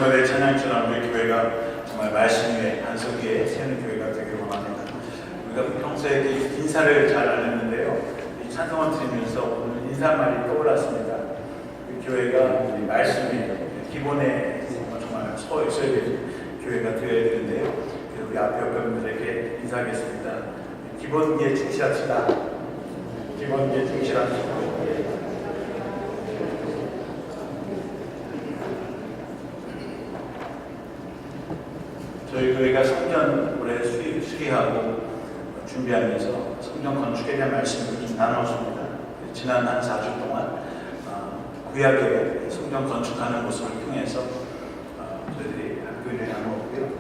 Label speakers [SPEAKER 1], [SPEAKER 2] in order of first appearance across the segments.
[SPEAKER 1] 주말에 찬양처럼 우리 교회가 정말 말씀 위에 반석 위에 세우는 교회가 되기를 원합니다. 우리가 평소에 인사를 잘 안 했는데요. 이 찬송을 드리면서 오늘 인사말이 떠올랐습니다. 우리 교회가 말씀 위에 기본에 정말 서 있어야 되는 교회가 되어야 되는데요. 그래서 우리 앞에 여러분들에게 인사하겠습니다. 기본기에 충실합시다. 기본기에 충실합시다. 저희 교회가 성전 올해 수리하고 준비하면서 성전 건축에 대한 말씀을 좀 나눴습니다. 지난 한 4주 동안 구약의 성전 건축하는 모습을 통해서 저희들이 교회를 나누었고요.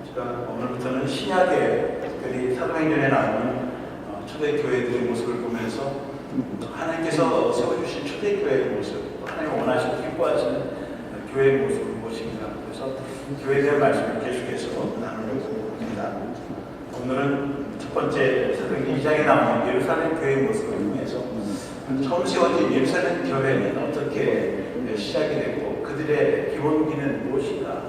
[SPEAKER 1] 제가 오늘부터는 신약의 특별히 사도행전에 나오는 초대교회들의 모습을 보면서 하나님께서 세워주신 초대교회의 모습, 하나님 원하시고 기뻐하시는 교회의 모습을 무엇인가, 그래서 교회에 대한 말씀을 계속해서 나누려고 합니다. 오늘은 첫 번째 사도행전 2장에 나오는 예루살렘 교회의 모습을 통해서 처음 세워진 예루살렘 교회는 어떻게 시작이 되고 그들의 기본기는 무엇인가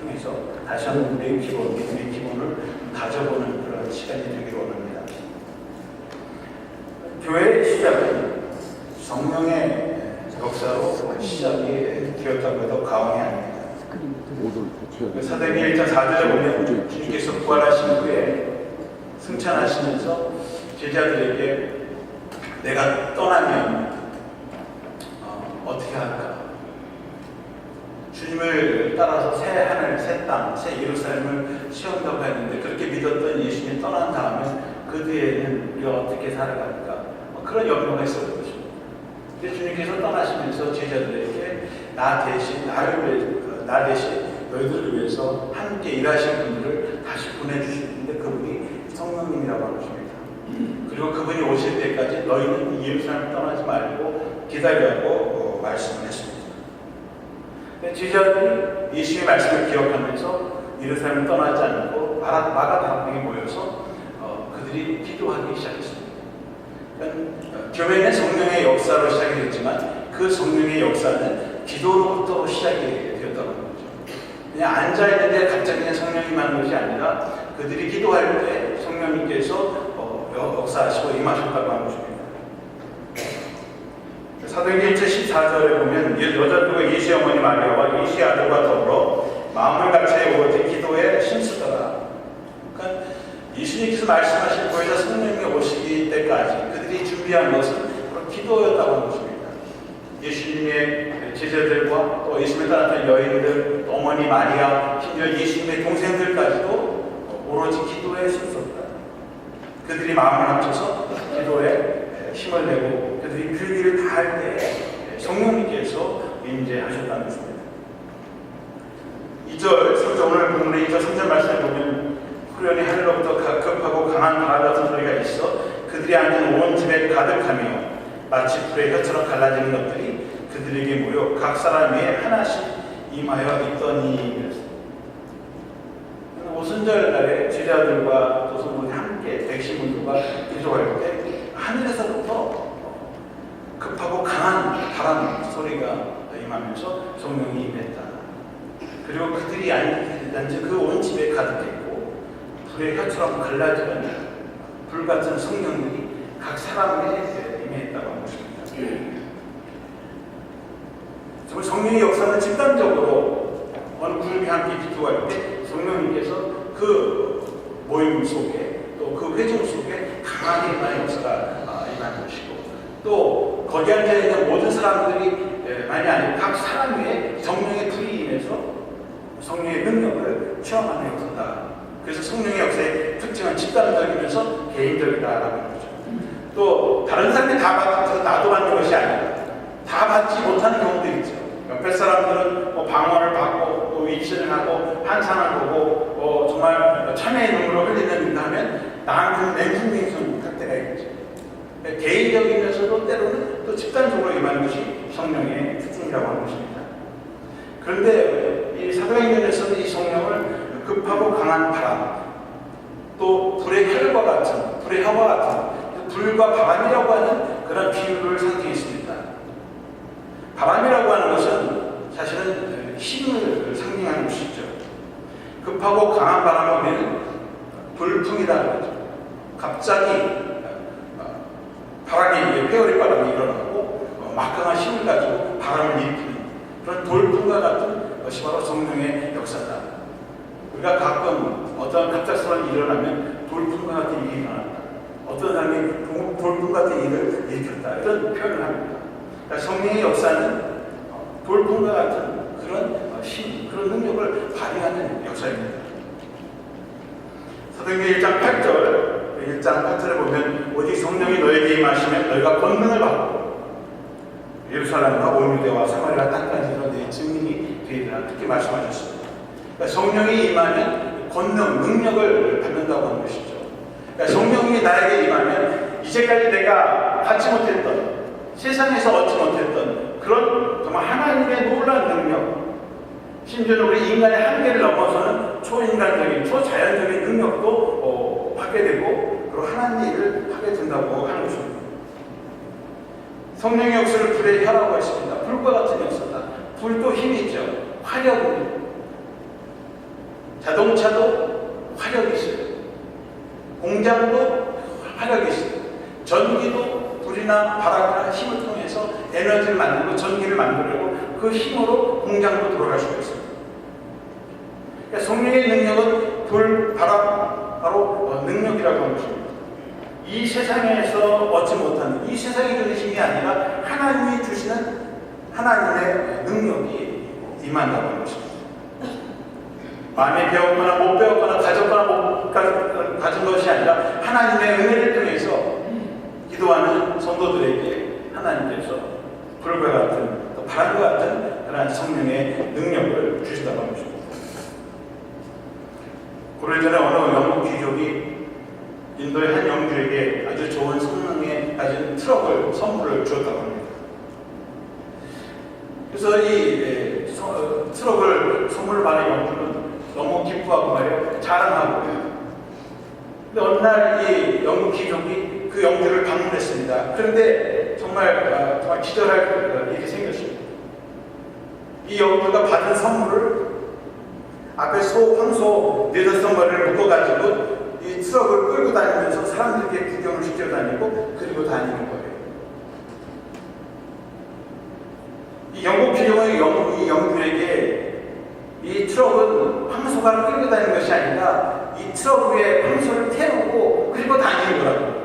[SPEAKER 1] 통해서 다시 한번 우리의 기본을 다져보는 그런 시간이 되기를 원합니다. 교회의 시작은 성령의 역사로 시작이 되었다고 해도 과언이 아닙니다. 사도행전 1장 4절에 보면 주님께서 부활하신 후에 승천하시면서 제자들에게 내가 떠나면 어떻게 할까? 주님을 따라서 새 하늘, 새 땅, 새 예루살렘을 세운다고 했는데 그렇게 믿었던 예수님이 떠난 다음에 그 뒤에는 우리가 어떻게 살아갈까? 그런 염려가 있었던 것입니다. 근데 주님께서 떠나시면서 제자들에게 나 대신 너희들을 위해서 함께 일하신 분들을 다시 보내주시는데 그분이 성령님이라고 하는 것입니다. 그리고 그분이 오실 때까지 너희는 예루살렘을 떠나지 말고 기다리라고 말씀을 했습니다. 제자들이 예수의 말씀을 기억하면서 예루살렘을 떠나지 않고 마가다락방에 모여서 그들이 기도하기 시작했습니다. 교회는 성령의 역사로 시작이 됐지만 그 성령의 역사는 기도로부터 시작이 되었다고 하는 거죠. 그냥 앉아있는데 갑자기 그냥 성령이 임하는 것이 아니라 그들이 기도할 때 성령님께서 역사하시고 임하셨다고 하는 것입니다. 사도행전 1장 14절에 보면 여자들과 예수의 어머니 마리아와 예수의 아들과 더불어 마음을 같이 오직 기도에 힘쓰더라. 그러니까 예수님께서 말씀하신 거에서 성령이 오시기 때까지 그들이 준비한 것은 바로 기도였다고 하는 것입니다. 예수님의 제자들과 또 예수님을 따랐던 여인들, 또 어머니 마리아, 심지어 예수님의 동생들까지도 오로지 기도에 힘썼다. 그들이 마음을 합쳐서 기도에 힘을 내고 그들이 그 일을 다 할 때 성령님께서 임재하셨다는 것입니다. 2절, 3절 오늘 본문의 2절, 3절 말씀을 보면 후련히 하늘로부터 급하고 강한 바람 같은 소리가 있어 그들이 앉은 온 집에 가득하며 마치 불의 혀처럼 갈라지는 것들이 그들에게 모여 각 사람 위에 하나씩 임하여 있더니. 오순절 날에 제자들과 또 성도들이 함께 백신분들과 기도할 때 하늘에서부터 급하고 강한 바람 소리가 임하면서 성령이 임했다. 그리고 그들이 앉은 그 온 집에 가득했고 불의 혀처럼 갈라지는 불같은 성령들이 각 사람에게 임했다고 하는 것입니다. 정말 성령의 역사는 집단적으로 어느 그룹이 함께 기도할 때 성령님께서 그 모임 속에 또 그 회중 속에 강하게 임하는 역사가 임하는 것이고 또 거기 앉아있는 모든 사람들이 만이 아니고 각 사람 위에 성령의 불이 임해서 성령의 능력을 체험하는 역사다. 그래서 성령의 역사의 특징은 집단적이면서 개인적이다라고 하는 거죠. 또 다른 사람이 다 받아서 나도 받는 것이 아니라 다 받지 못하는 경우도 있죠. 옆에 사람들은 방언을 받고 또 위치를 하고 환상을 보고 정말 참회의 눈물을 흘리는 일 하면 나한테는 맹숭맹숭 못할 때가 있죠. 개인적이면서도 때로는 또 집단적으로 임하는 것이 성령의 특징이라고 하는 것입니다. 그런데 이 사도행전에서는 이 성령을 급하고 강한 바람, 또 불의 혈과 같은, 불의 혀와 같은, 불과 바람이라고 하는 그런 비유를 상징했습니다. 바람이라고 하는 것은 사실은 힘을 상징하는 것이죠. 급하고 강한 바람을 우리는 돌풍이다 그러죠. 갑자기 바람이 회오리 바람이 일어나고 막강한 힘을 가지고 바람을 일으키는 그런 돌풍과 같은 것이 바로 성령의 역사다. 우리가 가끔 어떤 갑작스러운 일이 일어나면 돌풍과 같은 일이 일어났다. 어떤 사람이 돌풍 같은 일을 일으켰다. 이런 표현을 합니다. 그러니까 성령의 역사는 돌풍과 같은 그런 힘, 그런 능력을 발휘하는 역사입니다. 사도행전 1장 8절, 1장 8절에 보면 오직 성령이 너에게 임하시면 너희가 권능을 받고 예루살렘과 온 유대와 사마리아 땅까지로 내 증인이 되리라. 그렇게 말씀하셨습니다. 그러니까 성령이 임하면 권능, 능력을 받는다고 하는 것이죠. 그러니까 성령이 나에게 임하면 이제까지 내가 갖지 못했던, 세상에서 얻지 못했던 그런 정말 하나님의 놀라운 능력, 심지어는 우리 인간의 한계를 넘어서는 초인간적인, 초자연적인 능력도 받게 되고 그리고 하나님의 일을 하게 된다고 하는 것입니다. 성령의 역사를 불의 혀라고 했습니다. 불과 같은 역사다. 불도 힘이 있죠. 화력입니다. 자동차도 화력이 있어요. 공장도 화력이 있어요. 전기도 불이나 바람이나 힘을 통해서 에너지를 만들고 전기를 만들고 그 힘으로 공장도 돌아갈 수가 있습니다. 그러니까 성령의 능력은 불, 바람, 바로 능력이라고 하는 것입니다. 이 세상에서 얻지 못하는, 이 세상이 주는 힘이 아니라 하나님이 주시는 하나님의 능력이 임한다고 하는 것입니다. 많이 배웠거나 못 배웠거나 가졌거나 못 가진 것이 아니라 하나님의 은혜를 통해서 기도하는 성도들에게 하나님께서 불과 같은, 또 바람과 같은 그런 성령의 능력을 주신다고 하는 것입니다. 오래전에 어느 영국 귀족이 인도의 한 영주에게 아주 좋은 성능에 가진 트럭을 선물을 주었다고 합니다. 그래서 이 트럭을 선물을 받은 영주는 너무 기뻐하고 말이에요. 자랑하고. 근데 어느 날 이 영국 귀족이 그 영주를 방문했습니다. 그런데 정말 기절할 일이 생겼습니다. 이 영주가 받은 선물을 앞에 황소 4-5마리를 묶어가지고 이 트럭을 끌고 다니면서 사람들에게 구경을 시켜 다니고 그리고 다니는 거예요. 이 영국 귀족은 이 영주에게 이 트럭은 황소가 끌고 다니는 것이 아니라 이 트럭 위에 황소를 태우고 그리고 다니는 거라고.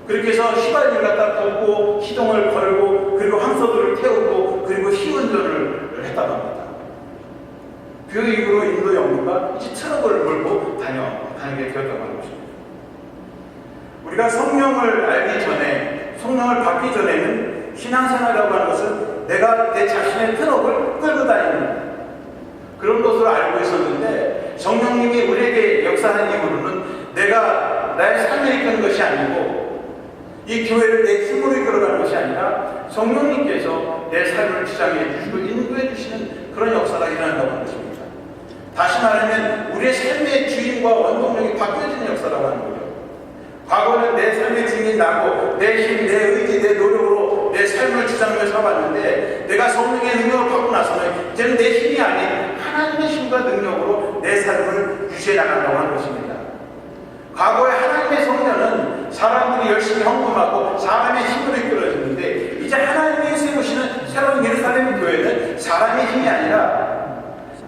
[SPEAKER 1] 그렇게 해서 휘발유를 갖다 붓고 시동을 걸고 그리고 황소들을 태우고 그리고 시운전을 했다고 합니다. 그 이후로 인도 영주가 이 트럭을 몰고 다니게 되었다고 하는 것입니다. 우리가 성령을 알기 전에, 성령을 받기 전에는 신앙생활이라고 하는 것은 내가 내 자신의 트럭을 끌고 다니는 그런 것으로 알고 있었는데 성령님이 우리에게 역사한 이후로는 내가 나의 삶을 이끄는 것이 아니고 이 교회를 내 힘으로 이끌어가는 것이 아니라 성령님께서 내 삶을 지장해 주시고 인도해 주시는 그런 역사가 일어난다고 하는 것입니다. 다시 말하면 우리의 삶의 주인과 원동력이 바뀌어지는 역사라고 하는 거죠. 과거는 내 삶의 주인이 나고 내 힘, 내 의지, 내 노력으로 내 삶을 주장하며 살아왔는데 내가 성령의 능력을 받고 나서는 이제는 내 힘이 아닌 하나님의 힘과 능력으로 내 삶을 유지해 나간다고 하는 것입니다. 과거에 하나님의 성령은 사람들이 열심히 헌금하고 사람의 힘으로 이끌어지는데 이제 하나님이 세우시는 새로운 예루살렘 교회는 사람의 힘이 아니라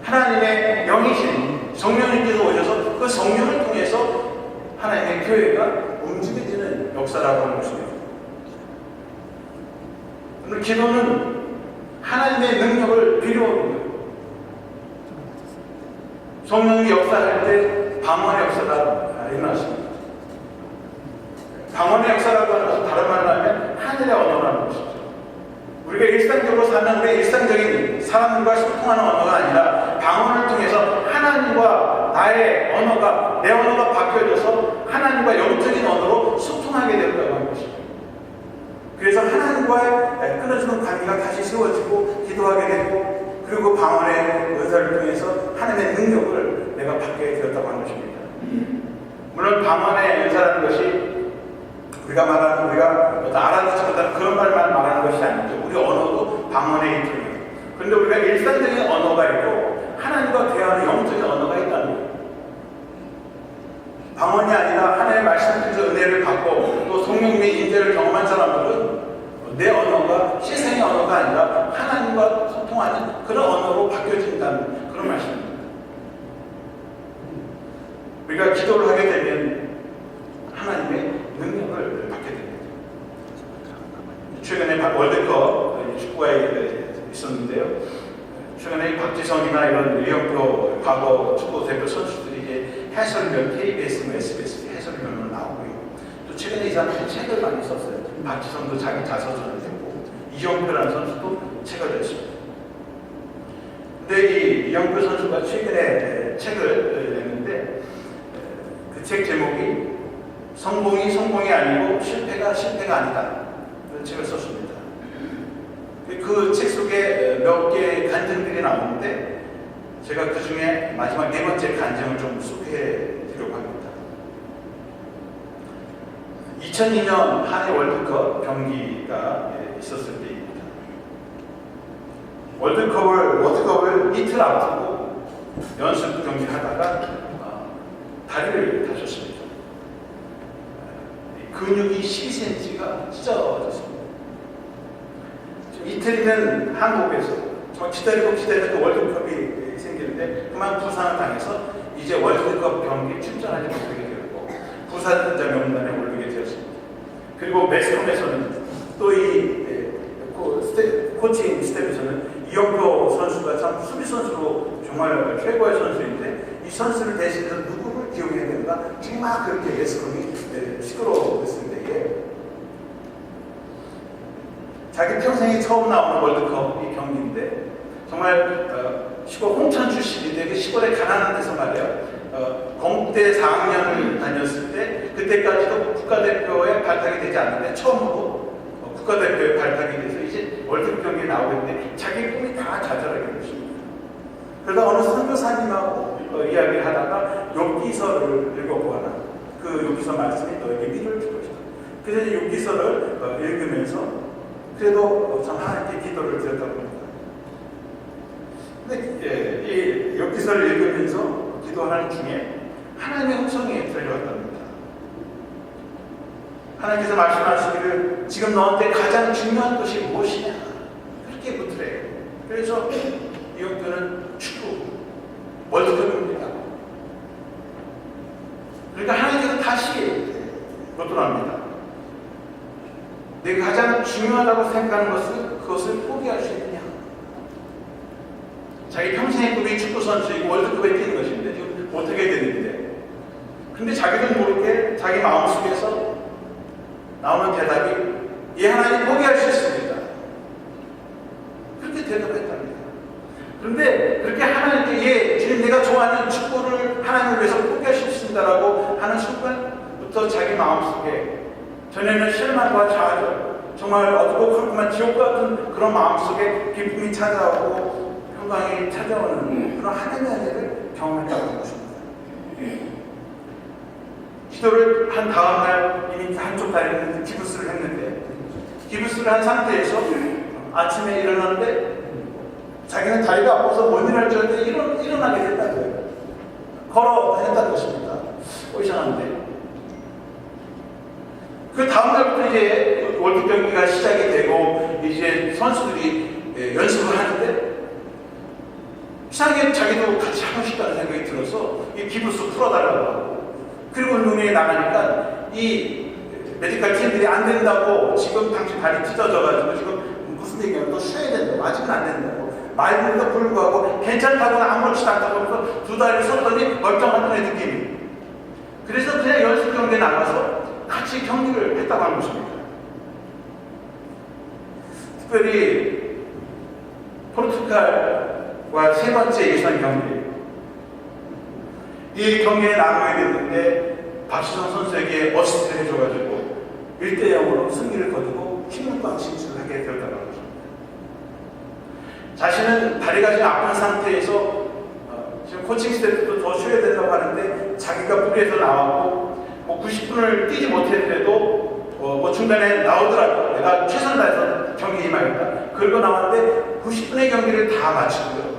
[SPEAKER 1] 하나님의 영이신 성령님께서 오셔서 그 성령을 통해서 하나님의 교회가 움직여지는 역사라고 하는 것입니다. 오늘 기도는 하나님의 능력을 필요합니다. 성령이 역사할 때 방언의 역사가 일어났습니다. 방언의 역사라고 하는 것은 다른 말로 하면 하늘의 언어라는 것이죠. 우리가 일상적으로 사는 우리의 일상적인 사람들과 소통하는 언어가 아니라 방언을 통해서 하나님과 나의 언어가, 내 언어가 바뀌어져서 하나님과 영적인 언어로 소통하게 된다고 하는 것입니다. 그래서 하나님과의 끊어지는 관계가 다시 세워지고 기도하게 되고 그리고 방언의 은사를 통해서 하나님의 능력을 내가 받게 되었다고 하는 것입니다. 물론 방언의 은사라는 것이 우리가 알아듣지 못하는 그런 말만 말하는 것이 아니죠. 우리 언어도 방언의 일종이에요. 그런데 우리가 일상적인 언어가 있고 하나님과 대화 주어진다는 그런 말씀입니다. 우리가 기도를 하게 되면 하나님의 능력을 받게 됩니다. 최근에 월드컵 축구가 있었는데요. 최근에 박지성이나 이런 이영표 과거 축구 대표 선수들이 이제 해설위원 KBS, SBS 해설위원으로 나오고요. 또 최근에 이 사람들이 책을 많이 썼어요. 박지성도 자기 자서전을 냈고 이영표라는 선수도 책을 냈습니다. 근데 이 이영표 선수가 최근에 책을 냈는데 그 책 제목이 성공이 아니고 실패가 아니다. 그런 책을 썼습니다. 그 책 속에 몇 개의 간증들이 나오는데 제가 그 중에 마지막 네 번째 간증을 좀 소개해 드리려고 합니다. 2002년 한해 월드컵 경기가 있었을 때입니다. 월드컵을 이틀 앞두고 연습 경기를 하다가 다리를 다쳤습니다. 근육이 12cm가 찢어졌습니다. 이틀이면 한국에서 정말 기다리고 월드컵이 생기는데 그만 부상을 당해서 이제 월드컵 경기에 출전하지 못하게 되었고 부상자 명단에 오르게 되었습니다. 그리고 매스컴에서는 또 이 코칭 스텝에서는 이영표 선수가 참 수비 선수로 정말 최고의 선수인데 이 선수를 대신해서 누구를 기용해야 되는가 정말 그렇게 매스컴이 시끄러웠습니다. 자기 평생에 처음 나오는 월드컵 이 경기인데 정말 시골 홍천 출신인데 그 시골에 가난한 데서 말이에요. 공대 4학년을 다녔을 때 그때까지도 국가대표에 발탁이 되지 않는데 처음으로 국가대표에 발탁이 돼서 이제 월드컵 경기에 나오는데 자기 꿈이 다 좌절하게 됐습니다. 그러다 어느 선교사님하고 이야기를 하다가 욥기서를 읽어보거나 그 욥기서 말씀이 너에게 위로를 줄 것이다. 그래서 욥기서를 읽으면서 그래도 참 하나님께 기도를 드렸다고 합니다. 근데 이 욥기서를 읽으면서 기도하는 중에 하나님의 음성이 들려왔답니다. 하나님께서 말씀하시기를 지금 너한테 가장 중요한 것이 무엇이냐 그렇게 묻으래요. 그래서 이영표는 축구 월드컵입니다. 그러니까 하나님께서 다시 묻더랍니다. 내가 가장 중요하다고 생각하는 그것을 포기할 수 있느냐? 자기 평생의 꿈이 축구 선수이고 월드컵에 뛰는 것인데 지금 못하게 되는데, 근데 자기도 모르게 자기 마음속에서 나오는 대답이 예, 하나님 포기할 수 있습니다. 그렇게 대답했답니다. 그런데 그렇게 하나님께 예, 주님 내가 좋아하는 축구를 하나님을 위해서 포기할 수 있습니다라고 하는 순간부터 자기 마음속에 전에는 실망과 좌절, 정말 어둡고 컴컴한 지옥 같은 그런 마음속에 기쁨이 찾아오고 평강이 찾아오는 그런 하나님의 은혜를 경험했다고 하는 것입니다. 기도를 한 다음날 이미 한쪽 다리는 기부스를 했는데, 기부스를 한 상태에서 아침에 일어났는데 자기는 다리가 아파서 못 일어날 줄 알았는데 일어나게 됐다고요. 걸어 다녔다는 것입니다. 이상한데. 그 다음날부터 이제 월드 경기가 시작이 되고 이제 선수들이 연습을 하는데 이상하게 자기도 같이 하고 싶다는 생각이 들어서 이 기부스 풀어달라고 하고, 그리고 운동회에 나가니까 이 메디컬 팀들이 안 된다고, 지금 당신 다리 찢어져가지고 지금 무슨 얘기냐면 또 쉬어야 된다고, 아직은 안 된다고 말에도 불구하고 괜찮다고는 아무렇지도 않다고 하면서 두 다리를 섰더니 멀쩡한 애 느낌이. 그래서 그냥 연습 경기에 나가서 같이 경기를 했다고 하는 것입니다. 특별히 포르투갈과 세 번째 예선 경기, 이 경기에 나가게 됐는데 박지성 선수에게 어시스트를 해줘가지고 1대0으로 승리를 거두고 16강 진출을 하게 되었다고 합니다. 자신은 다리가 지금 아픈 상태에서 지금 코칭 스태프도 더 쉬어야 된다고 하는데 자기가 무리해서 나왔고 90분을 뛰지 못했는데도 중간에 나오더라고. 내가 최선을 다해서 경기에 임하겠다. 그러고 나왔는데 90분의 경기를 다 마치고요.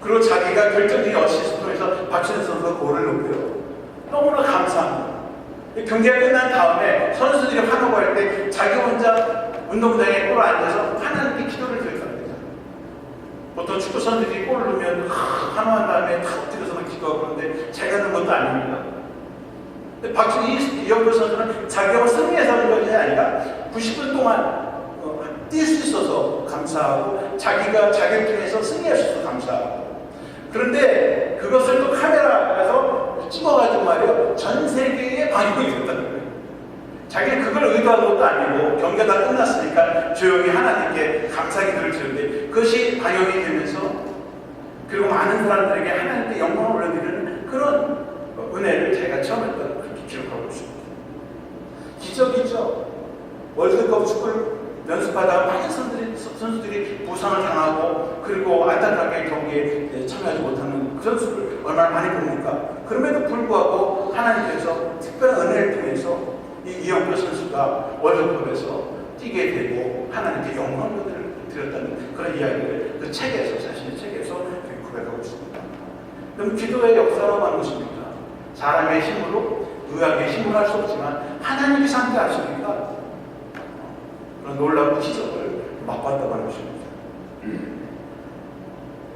[SPEAKER 1] 그리고 자기가 결정적인 어시스트로 해서 박지성 선수가 골을 넣고요. 너무나 감사합니다. 경기가 끝난 다음에 선수들이 환호를 할 때 자기 혼자 운동장에 꿇어 앉아서 하나님께 기도를 드렸답니다. 보통 축구 선수들이 골을 넣으면 환호한 다음에 탁 엎드려서 기도하고 그러는데 자기가 넣은 것도 아닙니다. 이영표 선수는 자기가 승리해서 하는 것이 아니라 90분 동안 뛸 수 있어서 감사하고 자기가 자격증에서 승리할 수 있어서 감사하고, 그런데 그것을 또 카메라에서 찍어가지고 말이에요, 전 세계에 방영이 됐다는 거예요. 자기는 그걸 의도한 것도 아니고 경기가 다 끝났으니까 조용히 하나님께 감사 기도를 드렸는데 그것이 방영이 되면서 그리고 많은 사람들에게 하나님께 영광을 올려드리는 그런 은혜를 제가 처음 했던 그렇게 기록하고 있습니다. 기적이죠. 월드컵 축구를 연습하다가 많은 선수들이 부상을 당하고 그리고 안타깝게 경기에 참여하지 못하는 그 선수를 얼마나 많이 봅니까? 그럼에도 불구하고 하나님께서 특별한 은혜를 통해서 이영표 선수가 월드컵에서 뛰게 되고 하나님께 영광을 드렸다는 그런 이야기를 그 책에서, 자신의 책에서 고백하고 있습니다. 그럼 기도의 역사라고 하는 것입니까? 사람의 힘으로, 의학의 힘으로 할 수 없지만 하나님이 함께 하시니까 그런 놀라운 기적을 맛봤다고 하는 것입니다.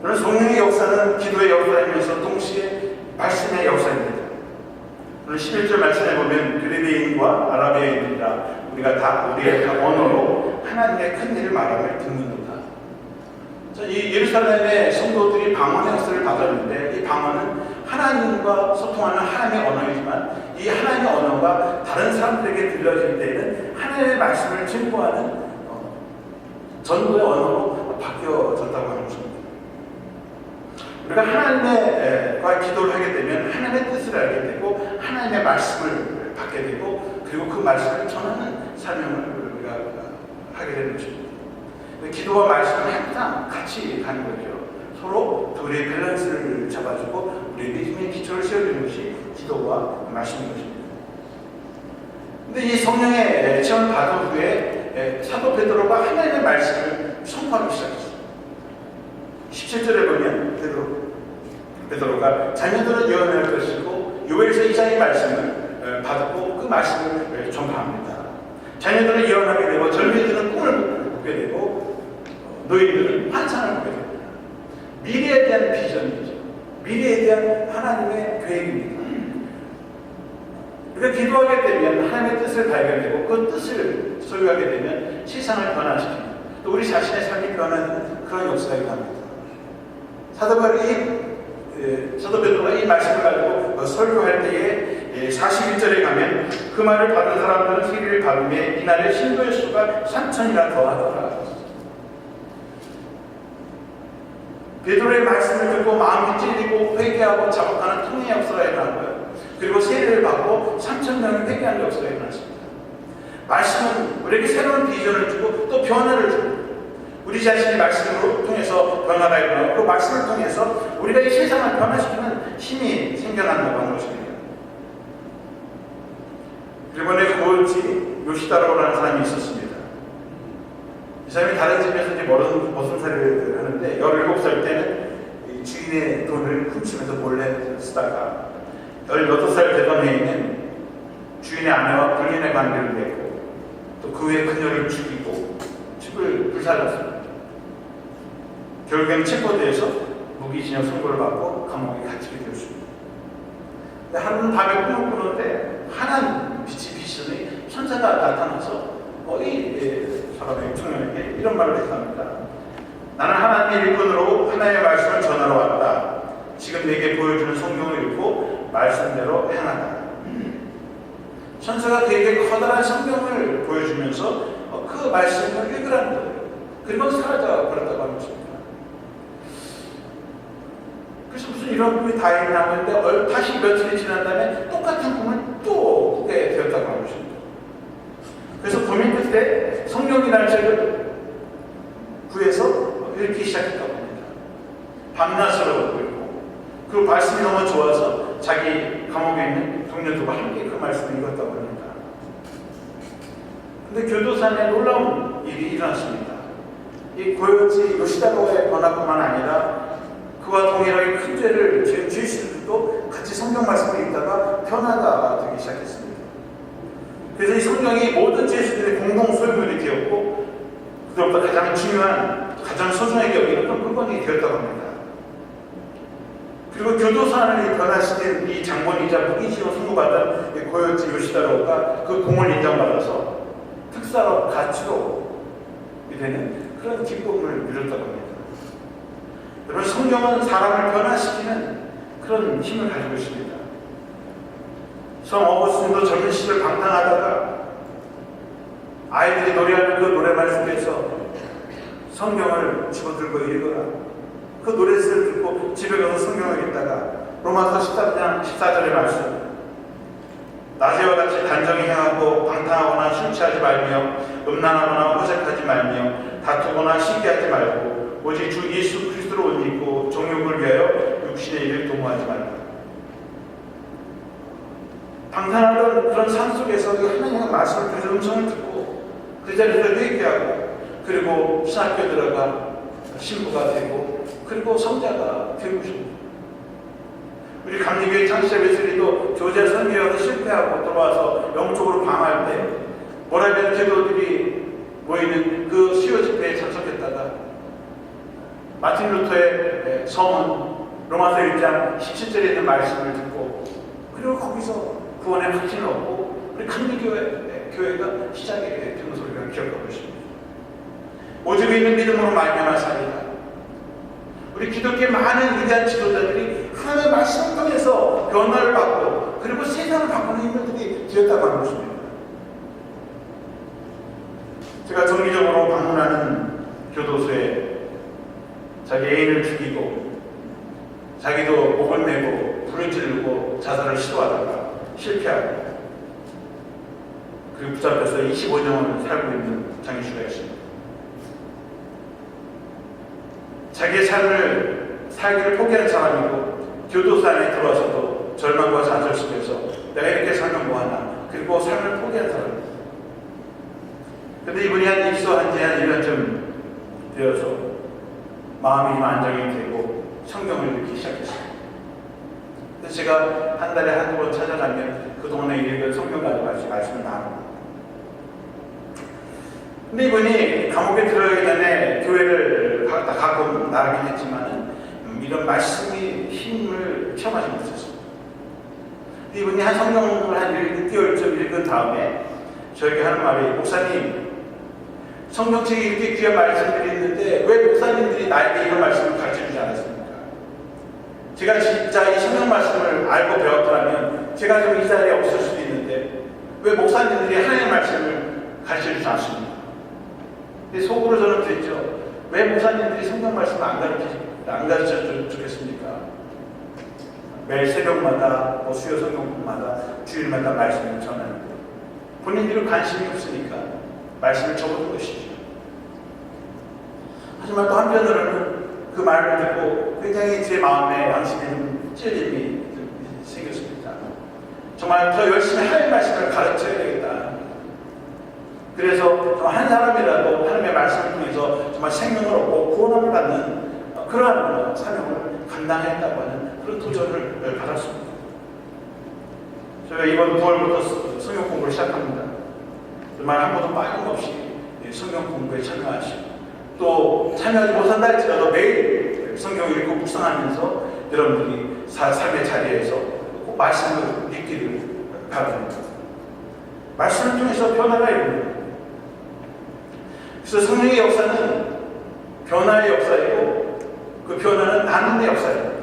[SPEAKER 1] 그런 성령의 역사는 기도의 역사이면서 동시에 말씀의 역사입니다. 오늘 11절 말씀에 보면 유대인과 아라비아인이라 우리가 다 우리의 언어로 하나님의 큰 일을 말함을 듣는도다. 이 예루살렘의 성도들이 방언의 역사를 받았는데 이 방언은 하나님과 소통하는 하나님의 언어이지만 이 하나님의 언어가 다른 사람들에게 들려질 때에는 하나님의 말씀을 증거하는 전도의 언어로 바뀌어졌다고 하는 것입니다. 우리가 하나님과 기도를 하게 되면 하나님의 뜻을 알게 되고 하나님의 말씀을 받게 되고 그리고 그 말씀을 전하는 사명을 우리가 하게 되는 것입니다. 기도와 말씀은 항상 같이 가는 거죠. 서로 둘의 밸런스를 잡아주고 우리의 믿음의 기초를 세워주는 것이 기도와 말씀인 것입니다. 근데 이 성령의 체험을 받은 후에 사도 베드로가 하나님의 말씀을 선포하기 시작했어요. 17절에 보면 베드로가 자녀들은 예언할 것이고 요엘서 2장의 말씀을 받고 그 말씀을 전파합니다. 자녀들은 예언하게 되고 젊은이들은 꿈을 보게 되고 노인들은 환상을 보게 됩니다. 미래에 대한 비전이죠. 미래에 대한 하나님의 계획입니다. 우리가 기도하게 되면 하나님의 뜻을 발견되고 그 뜻을 소유하게 되면 세상을 변화시킵니다. 또 우리 자신의 삶이 변하는 그런 역사가 일어납니다. 사도 베드로가 이 말씀을 가지고 설교할 때에 41절에 가면 그 말을 받은 사람들은 세리를 받음에 이날의 신도의 수가 3,000이나 더하더라. 베드로의 말씀을 듣고 마음이 찔리고 회개하고 자복하는 통의 역사가 일어난 거예요. 그리고 세례를 받고 3,000명을 회개하는 역사가 일어났습니다. 말씀은 우리에게 새로운 비전을 주고 또 변화를 주고 우리 자신의 말씀으로 통해서 변화가 일어나고 그 말씀을 통해서 우리가 이 세상을 변화시키는 힘이 생겨난다고 하는 것입니다. 일본의 고을지 요시다라고 하는 사람이 있었습니다. 이 사람이 다른 집에서 이제 머슴살이를 하는데 17살 때는 이 주인의 돈을 훔치면서 몰래 쓰다가 18살 되던 해에는 주인의 아내와 불륜의 관계를 맺고 또 그 후에 그녀를 죽이고 집을 불살랐습니다. 결국엔 체포돼서 무기징역 선고를 받고 감옥에 갇히게 되었습니다. 한 밤에 꿈을 꾸는데 환한 빛이 비치더니 천사가 나타나서 이 사람의 청년에게 이런 말을 했답니다. 나는 하나님의 일꾼으로 하나님의 말씀을 전하러 왔다. 지금 내게 보여주는 성경을 읽고 말씀대로 행하다. 천사가 그에게 커다란 성경을 보여주면서 그 말씀을 읽으라는 거예요. 그리고 사라져 버렸다고 하는 것입니다. 그래서 무슨 이런 꿈이 다 일어나는데 다시 며칠이 지난 다음에 똑같은 꿈을 또 꾸게 되었다고 하는 것입니다. 그래서 고민 끝에 성령이라는 책을 구해서 읽기 시작했다고 합니다. 밤낮으로 읽고 그 말씀이 너무 좋아서 자기 감옥에 있는 동료들과 함께 그 말씀을 읽었다고 합니다. 근데 교도소에 놀라운 일이 일어났습니다. 이 고요지 요시다로의 번화뿐만 아니라 그와 동일하게 큰 죄를 지은 죄수들도 같이 성경 말씀을 읽다가 변화가 되기 시작했습니다. 그래서 이 성경이 모든 죄수들의 공동 소유물이 되었고 그것보다 가장 중요한 가장 소중하게 여기는 그런 물건이 되었다고 합니다. 그리고 교도소안을 변화시킨 이 장본이자 무기징역 선고받은 고요지 요시다로가 그 공을 인정받아서 특사로 가치로 되는 그런 기쁨을 누렸다고 합니다. 여러분, 성경은 사람을 변화시키는 그런 힘을 가지고 있습니다. 성 어거스틴도 젊은 시절 방탕하다가 아이들이 노래하는 그 노래말 속에서 성경을 집어들고 읽어라. 그 노래를 듣고 집에 가서 성경을 읽다가 로마서 13장 14절의 말씀, 낮에와 같이 단정히 행하고 방탕하거나 술 취하지 말며 음란하거나 호색하지 말며 다투거나 시기하지 말고 오직 주 예수 그리스도로 옷 입고 정욕을 위하여 육신의 일을 도모하지 말라. 방탕하던 그런 삶 속에서 하나님의 말씀을 통해서 음성을 듣고 그 자리에서 회개하고 그리고 신학교 들어가 신부가 되고 그리고 성자가 되고 싶습니다. 우리 감리교회 창시자 웨슬리도 교제 선교에서 실패하고 돌아와서 영적으로 강할 때 모라비안 제도들이 모이는 그 수요 집회에 참석했다가 마틴 루터의 서문 로마서 1장 17절에 있는 말씀을 듣고 그리고 거기서 구원의 확신을 얻고 우리 감리교회가 시작이 되는 소리가 기억하고 있습니다. 오직에 있는 믿음으로 말미암아 살리라. 우리 기독교의 많은 위대한 지도자들이 하나님의 말씀을 통해서 변화를 받고 그리고 세상을 바꾸는 인물들이 되었다고 하는 것입니다. 제가 정기적으로 방문하는 교도소에 자기 애인을 죽이고 자기도 목을 메고 불을 지르고 자살을 시도하다가 실패하고 그리고 붙잡혀서 25년을 살고 있는 장유수가 있습니다. 자기의 삶을 살기를 포기한 사람이고 교도소 안에 들어와서도 절망과 좌절 속에서 내가 이렇게 살면 뭐하나 그리고 삶을 포기한 사람입니다. 그런데 이분이 한 입소한 지 한 1년쯤 되어서 마음이 좀 안정이 되고 성경을 읽기 시작했습니다. 그래서 제가 한 달에 한두 번 찾아가면 그동안에 읽은 성경 가지고 말씀을 나눕니다. 근데 이분이 감옥에 들어가기 전에 교회를 가끔 나가긴 했지만 이런 말씀이 힘을 체험하지 못했습니다. 이분이 한 성경을 한 6개월쯤 읽은 다음에 저에게 하는 말이 목사님 성경책에 이렇게 귀한 말씀들이 있는데 왜 목사님들이 나에게 이런 말씀을 가르쳐주지 않았습니까? 제가 진짜 이 성경 말씀을 알고 배웠더라면 제가 좀 이 자리에 없을 수도 있는데 왜 목사님들이 하나님의 말씀을 가르쳐주지 않습니까? 근데 속으로 저는 그랬죠. 왜 목사님들이 성경 말씀을 안 가르쳐 주겠습니까? 매일 새벽마다 수요 성경마다 주일마다 말씀을 전하는데 본인들은 관심이 없으니까 말씀을 적어둔 것이죠. 하지만 또 한편으로는 그 말을 듣고 굉장히 제 마음에 양심에 찔림이 생겼습니다. 정말 더 열심히 하나님의 말씀을 가르쳐야 되겠다. 그래서 한 사람이라도 하나님의 말씀을 통해서 정말 생명을 얻고 구원함을 받는 그러한 사명을 감당했다고 하는 그런 도전을 받았습니다. 저희가 이번 9월부터 성경 공부를 시작합니다. 정말 한 번도 빠짐없이 성경 공부에 참여하시고 또 참여하지 못한다 할지라도 매일 성경을 읽고 묵상하면서 여러분들이 삶의 자리에서 꼭 말씀을 읽기를 바랍니다. 말씀을 통해서 변화가 일어납니다. 그래서 성령의 역사는 변화의 역사이고 그 변화는 나눔의 역사입니다.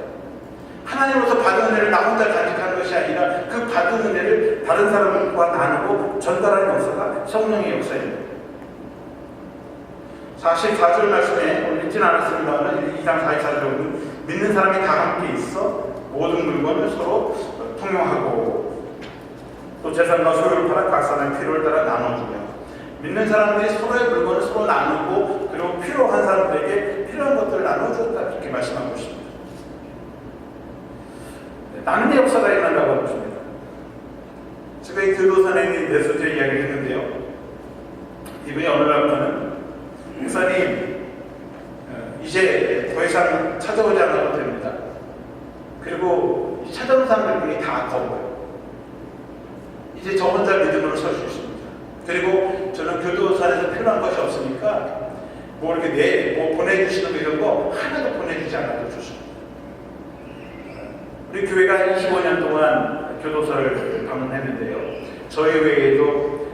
[SPEAKER 1] 하나님으로서 받은 은혜를 나 혼자 간직하는 것이 아니라 그 받은 은혜를 다른 사람과 나누고 전달하는 역사가 성령의 역사입니다. 44절 말씀에 오늘 읽진 않았습니다만 2장 44절은 믿는 사람이 다 함께 있어 모든 물건을 서로 통용하고 또 재산과 소유를 팔아 각 사람의 필요를 따라 나눠주며 믿는 사람들이 서로의 물건을 서로 나누고 그리고 필요한 사람들에게 필요한 것들을 나눠주었다 이렇게 말씀하고 있습니다. 나눔의 역사가 일어난다고 하고 있습니다. 제가 이 교도소에 대해서 제 이야기를 했는데요. 이분이 어느 날부터는 목사님 이제 더 이상 찾아오지 않아도 됩니다. 그리고 찾아온 사람들이 다 아까워요. 이제 저 혼자 믿음으로 설 수 있습니다. 그리고 저는 교도소 안에서 필요한 것이 없으니까 뭐 이렇게 뭐 보내주시는 거 이런 거 하나도 보내주지 않아도 좋습니다. 우리 교회가 25년 동안 교도소를 방문했는데요. 저희 외에도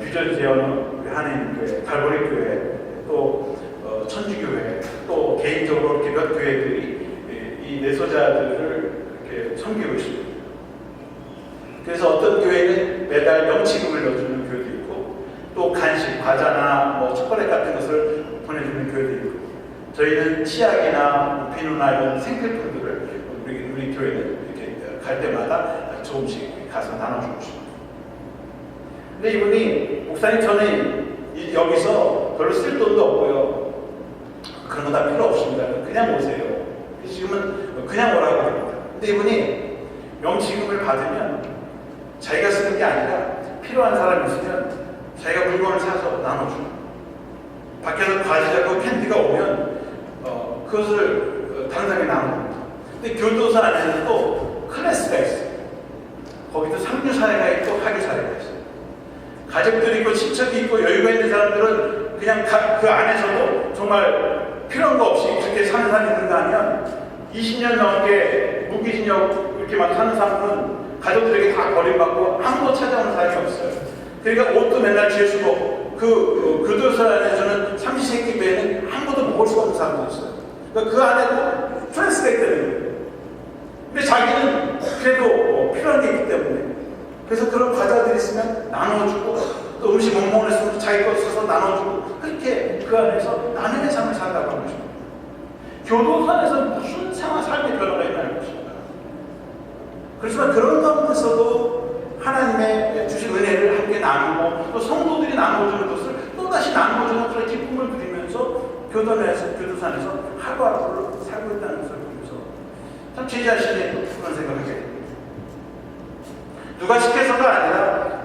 [SPEAKER 1] 뉴저지어는 한인교회, 갈보리교회, 또 천주교회, 또 개인적으로 이렇게 몇 교회들이 이 내소자들을 이렇게 섬기고 있습니다. 그래서 어떤 교회는 매달 명치금을 넣어주는 교회도 있고, 또 간식, 과자나 뭐 초콜릿 같은 것을 보내주는 교회도 있고, 저희는 치약이나 비누나 이런 생필품들을 우리 교회는 이렇게 갈 때마다 조금씩 가서 나눠주고 있습니다. 근데 이분이 목사님 저는 여기서 별로 쓸 돈도 없고요. 그런 거 다 필요 없습니다. 그냥 오세요. 지금은 그냥 오라고 합니다. 근데 이분이 명치금을 받으면 자기가 쓰는 게 아니라 필요한 사람이 있으면 자기가 물건을 사서 나눠줘요. 밖에서 과자고 캔디가 오면 그것을 당당히 나눠줍니다. 근데 교도소 안에는 또 클래스가 있어요. 거기도 상류 사회가 있고 하류 사회가 있어요. 가족들이 있고 친척이 있고 여유가 있는 사람들은 그냥 그 안에서도 정말 필요한 거 없이 그렇게 사는 사람이 있는가 하면 20년 넘게 무기징역 이렇게 막 사는 사람들은 가족들에게 다 버림받고 아무도 찾아오는 사람이 없어요. 그러니까 옷도 맨날 뒤에 쓰고 그 교도소 안에서는 삼시세끼 외에는 아무도 먹을 수 없는 사람도 있어요. 그러니까 그 안에도 프레스가 있다는 거예요. 근데 자기는 그래도 필요한 게 있기 때문에 그래서 그런 과자들이 있으면 나눠주고 또 음식 못 먹는 있으면 자기 거 사서 나눠주고 그렇게 그 안에서 나눔의 삶을 산다고 하는 것입니다. 교도소 안에서 무슨 삶의 변화가 있나는 것입니다. 그렇지만 그런 가운데서도 하나님의 주신 은혜를 함께 나누고 또 성도들이 나눠주는 것을 또다시 나눠주는 그런 기쁨을 누리면서 교도소 안에서 하루하루를 살고 있다는 것을 보면서 참 제 자신이 그런 생각을 하게 됩니다. 누가 시켜서가 아니라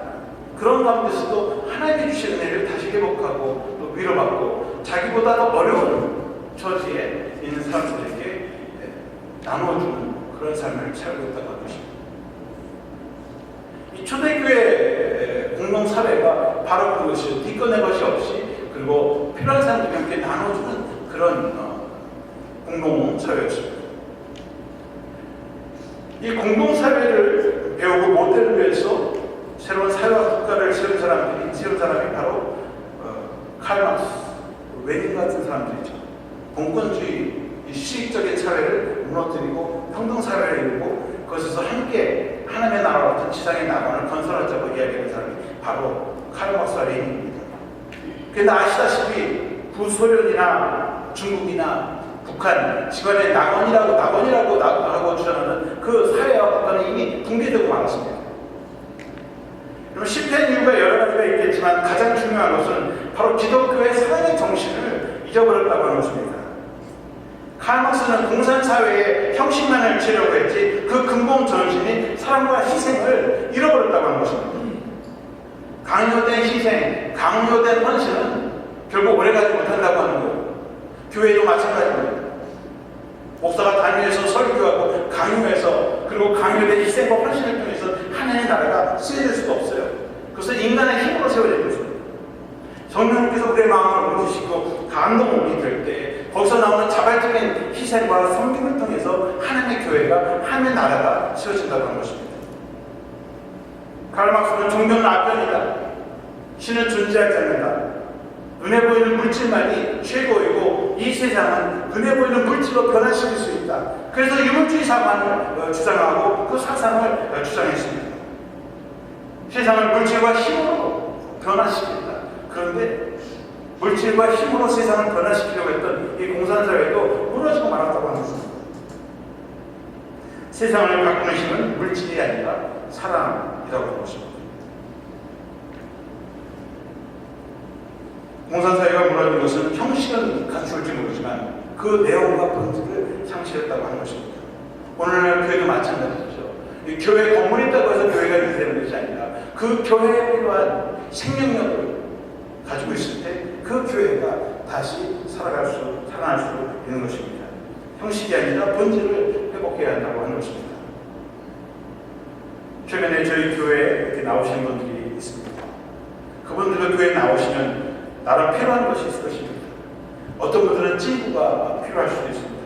[SPEAKER 1] 그런 가운데서도 하나님이 주신 은혜를 다시 회복하고 또 위로받고 자기보다 더 어려운 처지에 있는 사람들에게 나눠주는 그런 삶을 살고 있다고 하는 것입니다. 이 초대교회 공동사회가 바로 그것이 뒷꺼내 것이 없이 그리고 필요한 사람들과 함께 나눠주는 그런 공동사회였습니다. 이 공동사회를 배우고 모델을 위해서 새로운 사회와 국가를 세운 사람이 바로 칼 막스, 웨닌 같은 사람들이죠. 공권주의, 수익적인 사회를 무너뜨리고 평등사회를 이루고 그것에서 함께 하나님의 나라와 같은 지상의 나라를 건설하자고 이야기하는 사람이 바로 칼 막스와 레닌입니다. 그런데 아시다시피 구소련이나 중국이나 북한, 지관의 낙원이라고 하고 주장하는 그 사회와 국가는 이미 붕괴되고 말았습니다. 그럼 실패한 이유가 여러 가지가 있겠지만 가장 중요한 것은 바로 기독교의 사랑의 정신을 잊어버렸다고 하는 것입니다. 칼 막스는 공산사회의 형식만을 치려고 했지 그 근본 정신인 사랑과 희생을 잃어버렸다고 하는 것입니다. 강요된 희생, 강요된 헌신은 결국 오래가지 못한다고 하는 거예요. 교회도 마찬가지입니다. 목사가 단위에서 설교하고 강요해서 그리고 강요된 희생과 헌신을 통해서 하나님의 나라가 쓰여질 수가 없어요. 그것은 인간의 힘으로 세워질 것입니다. 성령님께서 우리의 마음을 옮기시고 감동이 될 때 거기서 나오는 자발적인 희생과 섬김을 통해서 하나님의 교회가 하나님의 나라가 세워진다고 하는 것입니다. 칼 막스는 종교는 아편이다. 신은 존재하지 않는다. 눈에 보이는 물질만이 최고이고 이 세상은 눈에 보이는 물질로 변화시킬 수 있다. 그래서 유물주의 사관을 주장하고 그 사상을 주장했습니다. 세상을 물질과 힘으로 변화시킨다. 그런데 물질과 힘으로 세상을 변화시키려고 했던 이 공산사회도 무너지고 말았다고 하는 것입니다. 세상을 바꾸는 힘은 물질이 아니라 사랑이라고 하는 것입니다. 공산사회가 무너진 것은 형식은 갖출지 모르지만 그 내용과 본질을 상실했다고 하는 것입니다. 오늘날 교회도 마찬가지죠. 이 교회 건물이 있다고 해서 교회가 유지되는 것이 아니라 그 교회에 필요한 생명력을 가지고 있을 때 그 교회가 다시 살아날 수 있는 것입니다. 형식이 아니라 본질을 회복해야 한다고 하는 것입니다. 최근에 저희 교회에 이렇게 나오신 분들이 있습니다. 그분들도 교회에 나오시면 나름 필요한 것이 있을 것입니다. 어떤 분들은 친구가 필요할 수도 있습니다.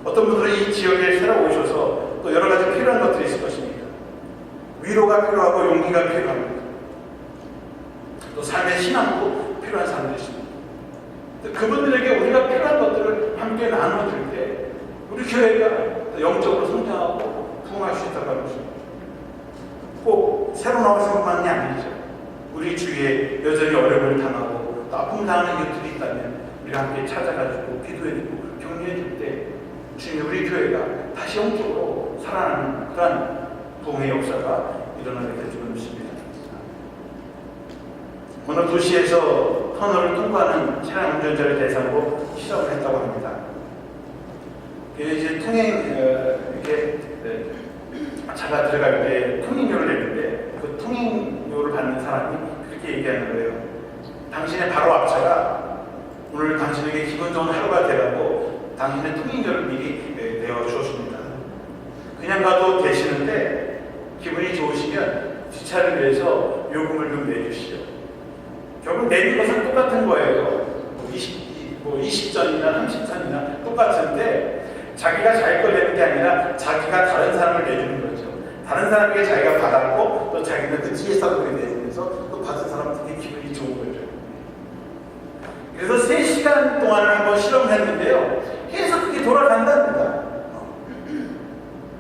[SPEAKER 1] 어떤 분들은 이 지역에 새로 오셔서 또 여러 가지 필요한 것들이 있을 것입니다. 위로가 필요하고 용기가 필요합니다. 또 삶의 신앙도 필요한 사람들이 있습니다. 그분들에게 우리가 필요한 것들을 함께 나눠줄 때 우리 교회가 영적으로 성장하고 부흥할 수 있다고 하는 것입니다. 꼭 새로 나오신 것만이 아니죠. 우리 주위에 여전히 어려움을 당하고 또 아픔 당하는 이웃들이 있다면 우리가 함께 찾아가지고 기도해주고 격려해줄 때 주님 우리 교회가 다시 영적으로 살아나는 그러한 부흥의 역사가 일어나게 될 줄 믿습니다. 어느 도시에서 터널을 통과하는 차량 운전자를 대상으로 시험을 했다고 합니다. 이제 통행 이렇게 차가 들어갈 때 통행료를 내는데 그 통행료를 받는 사람이 그렇게 얘기하는 거예요. 당신의 바로 앞차가 오늘 당신에게 기분 좋은 하루가 되라고 당신의 통행료를 미리 내어 주었습니다. 그냥 가도 되시는데 기분이 좋으시면 뒷차를 위해서 요금을 좀 내주시죠. 결국 내는 것은 똑같은 거예요. 20전이나 30전이나 똑같은데 자기가 자기 걸 내는 게 아니라 자기가 다른 사람을 내주는 거죠. 다른 사람에게 자기가 받았고 또 자기는 그 뒤에 사람들이 내주면서 또 받은 사람한테 기분이 좋은 거죠. 그래서 3시간 동안을 한번 실험을 했는데요. 계속 그게 돌아간답니다.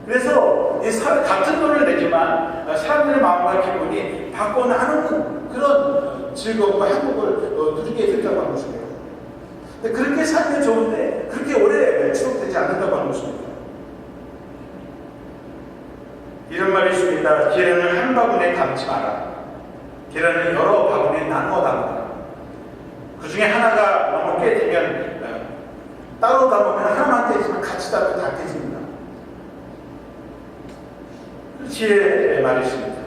[SPEAKER 1] 그래서 같은 돈을 내지만 사람들의 마음과 기분이 바꿔나가는 그런 즐거움과 행복을 누리게 된다고 하는 것입니다. 그렇게 살면 좋은데 그렇게 오래 지속되지 않는다고 하는 것입니다. 이런 말이 있습니다. 계란을 한 바구니에 담지 마라. 계란을 여러 바구니에 나누어 담아라. 그 중에 하나가 너무 깨지면 따로 담으면 하나만 깨지면 같이 담으면 다 깨집니다. 지혜의 말이 있습니다.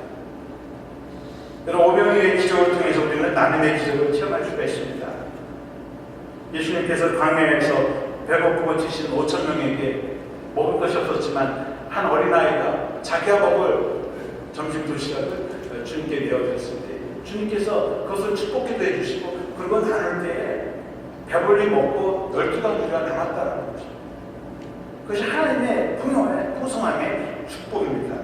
[SPEAKER 1] 여러분, 오병이의 기적을 통해서 우리는 나눔의 기적을 체험할 수가 있습니다. 예수님께서 광야에서 배고프고 지친 5,000명에게 먹을 것이 없었지만 한 어린아이가 자기가 먹을 점심 도시락을 주님께 내어줬을 때 주님께서 그것을 축복기도 해주시고 그리고 나눌 때에 배불리 먹고 12가구가 남았다는 거죠. 그것이 하나님의 풍요의 풍성함의 축복입니다.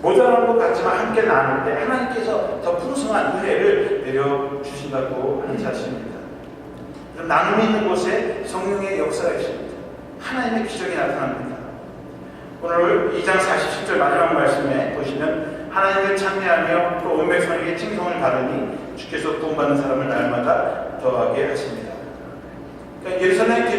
[SPEAKER 1] 모자란 것 같지만 함께 나눌 때 하나님께서 더 풍성한 은혜를 내려주신다고 하는 사실입니다. 나눔이 있는 곳에 성령의 역사가 있습니다. 하나님의 기적이 나타납니다. 오늘 2장 47절 마지막 말씀에 보시면 하나님을 찬미하며 또 온 백성에게 칭송을 받으니 주께서 구원받는 사람을 날마다 더하게 하십니다. 그러니까 예루살렘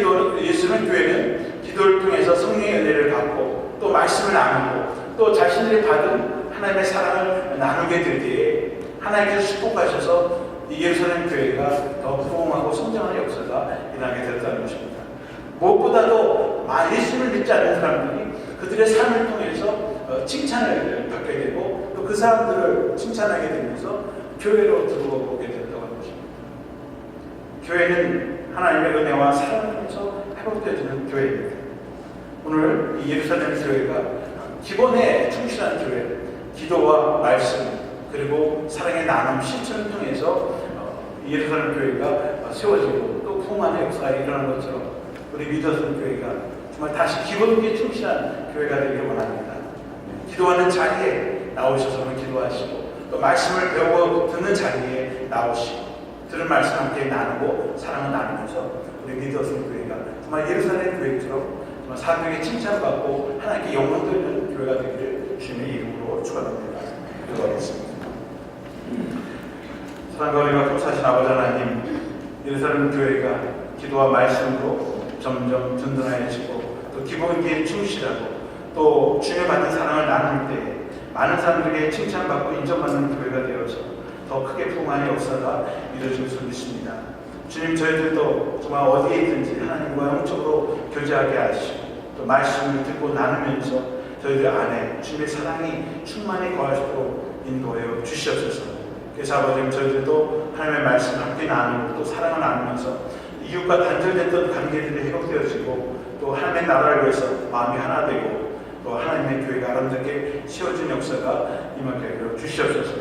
[SPEAKER 1] 교회는 기도를 통해서 성령의 은혜를 받고 또 말씀을 나누고 또 자신들이 받은 하나님의 사랑을 나누게 될 때에 하나님께서 축복하셔서 이 예루살렘 교회가 더 부흥하고 성장하는 역사가 일어나게 되었다는 것입니다. 무엇보다도 예수를 믿지 않는 사람들이 그들의 삶을 통해서 칭찬을 받게 되고 또 그 사람들을 칭찬하게 되면서 교회로 들어오게 된다고 하는 것입니다. 교회는 하나님의 은혜와 사랑을 통해서 회복되어지는 교회입니다. 오늘 이 예루살렘 교회가 기본에 충실한 교회, 기도와 말씀 그리고 사랑의 나눔 실천을 통해서 예루살렘 교회가 세워지고 또 부흥하는 역사가 일어나는 것처럼 우리 믿었던 교회가 정말 다시 기본기에 충실한 교회가 되기를 원합니다. 기도하는 자리에 나오셔서 기도하시고 또 말씀을 배우고 듣는 자리에 나오시고 들은 말씀 함께 나누고 사랑을 나누면서 우리 믿었던 교회가 정말 예루살렘 교회처럼 정말 사람에게 칭찬받고 하나님께 영광 돌리는 교회가 되기를 주님의 이름으로 축원합니다. 기도하겠습니다. 사랑과 은혜가 풍성하신 아버지 하나님, 예루살렘 교회가 기도와 말씀으로 점점 든든해지고 또 기본기에 충실하고 또 주님의 받은 사랑을 나눌 때 많은 사람들에게 칭찬받고 인정받는 교회가 되어서 더 크게 부흥하는 역사가 이루어질 수 있습니다. 주님, 저희들도 정말 어디에 있든지 하나님과 영적으로 교제하게 하시고 또 말씀을 듣고 나누면서 저희들 안에 주님의 사랑이 충만히 거할 수 있도록 인도하여 주시옵소서. 그래서 아버지, 저희들도 하나님의 말씀 함께 나누고 또 사랑을 나누면서 이웃과 단절됐던 관계들이 회복되어지고 또 하나님의 나라를 위해서 마음이 하나 되고 또 하나님의 교회가 아름답게 세워진 역사가 임하게 하여 주시옵소서.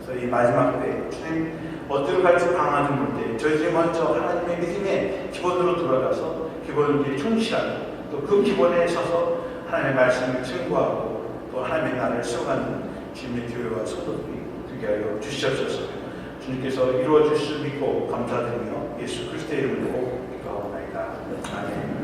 [SPEAKER 1] 그래서 이 마지막 때 주님 어떤 어떡할지 방황하는 때 저희들이 먼저 하나님의 믿음의 기본으로 돌아가서 기본에 충실하고 또 그 기본에 서서 하나님의 말씀을 증거하고 또 하나님의 나라를 세워가는 주님의 교회와 성도들이 되게 하여 주시옵소서. 주님께서 이루어 주실 수 믿고 감사드리며 예수 그리스도의 이름으로 기도하옵나이다. 아멘.